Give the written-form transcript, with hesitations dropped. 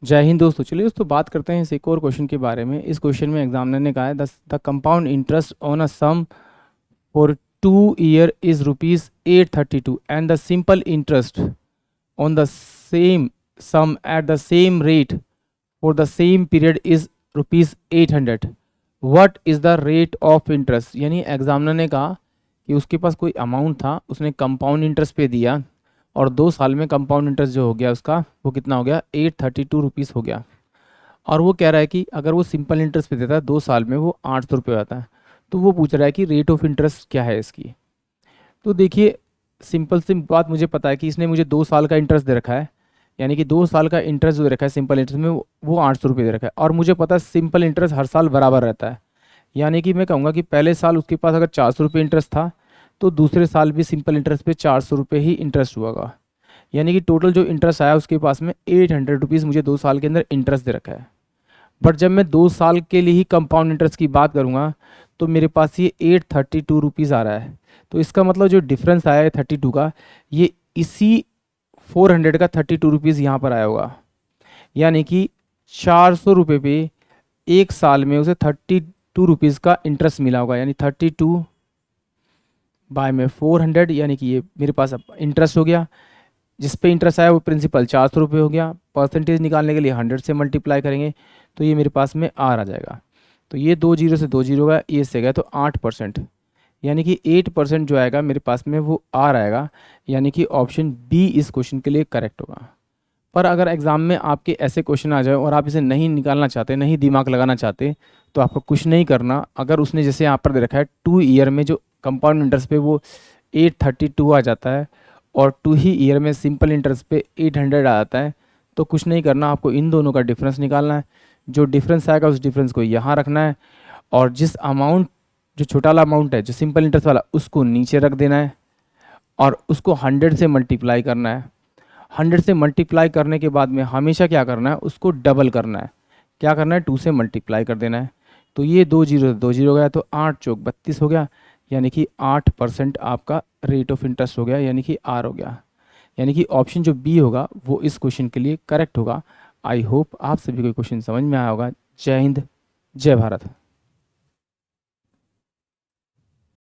जय हिंद दोस्तों। चलिए दोस्तों बात करते हैं इस एक और क्वेश्चन के बारे में। इस क्वेश्चन में एग्जामिनर ने कहा है the compound interest on a sum for 2 year is ₹832 and the simple interest on the same sum at the same rate for the same period is ₹800। What is the rate of interest. यानी examiner ने कहा कि उसके पास कोई amount था, उसने compound interest पे दिया और 2 साल में कंपाउंड इंटरेस्ट जो हो गया उसका वो कितना हो गया, ₹832 हो गया। और वो कह रहा है कि अगर वो सिंपल इंटरेस्ट पे देता है 2 साल में वो ₹800 आता है। तो वो पूछ रहा है कि रेट ऑफ इंटरेस्ट क्या है इसकी। तो देखिए, सिंपल सी बात मुझे पता है कि इसने मुझे 2 साल का इंटरेस्ट दे रखा है, यानी कि 2 साल का इंटरेस्ट जो दे रखा है सिंपल इंटरेस्ट में वो ₹800 दे रखा है। और मुझे पता है सिंपल इंटरेस्ट हर साल बराबर रहता है, यानी कि मैं कहूँगा कि पहले साल उसके पास अगर ₹400 इंटरेस्ट था तो दूसरे साल भी सिंपल इंटरेस्ट पे ₹400 ही इंटरेस्ट हुआ। यानी कि टोटल जो इंटरेस्ट आया उसके पास में ₹800 मुझे 2 साल के अंदर इंटरेस्ट दे रखा है। बट जब मैं 2 साल के लिए ही कंपाउंड इंटरेस्ट की बात करूँगा तो मेरे पास ये ₹832 आ रहा है। तो इसका मतलब जो डिफरेंस आया है 32 का, ये इसी 400 का ₹32 यहाँ पर आया होगा। यानी कि ₹400 पे 1 साल में उसे ₹32 का इंटरेस्ट मिला होगा। यानी 32 बाय में 400, यानी कि ये मेरे पास अब इंटरेस्ट हो गया। जिस पे इंटरेस्ट आया वो प्रिंसिपल ₹400 हो गया। परसेंटेज निकालने के लिए 100 से मल्टीप्लाई करेंगे तो ये मेरे पास में आर आ जाएगा। तो ये 2 जीरो से 2 जीरो गया, ये से गया तो 8%, यानी कि 8% जो आएगा मेरे पास में वो आर आएगा। यानी कि ऑप्शन बी इस क्वेश्चन के लिए करेक्ट होगा। पर अगर एग्ज़ाम में आपके ऐसे क्वेश्चन आ जाए और आप इसे नहीं निकालना चाहते, नहीं दिमाग लगाना चाहते, तो आपको कुछ नहीं करना। अगर उसने जैसे यहाँ पर दे रखा है 2 ईयर में जो कंपाउंड इंटरेस्ट पे वो 832 आ जाता है और 2 ही ईयर में सिंपल इंटरेस्ट पे 800 आ जाता है, तो कुछ नहीं करना, आपको इन दोनों का डिफरेंस निकालना है। जो डिफरेंस आएगा उस डिफरेंस को यहाँ रखना है और जिस अमाउंट, जो छोटा वाला अमाउंट है जो सिंपल इंटरेस्ट वाला, उसको नीचे रख देना है और उसको 100 से मल्टीप्लाई करना है। 100 से मल्टीप्लाई करने के बाद में हमेशा क्या करना है, उसको डबल करना है। क्या करना है, 2 से मल्टीप्लाई कर देना है। तो ये 2 जीरो 2 जीरो गया तो 8 चौक 32 हो गया, यानी कि 8% आपका रेट ऑफ इंटरेस्ट हो गया, यानी कि आर हो गया। यानी कि ऑप्शन जो बी होगा वो इस क्वेश्चन के लिए करेक्ट होगा। आई होप आप सभी को क्वेश्चन समझ में आया होगा। जय हिंद, जय भारत।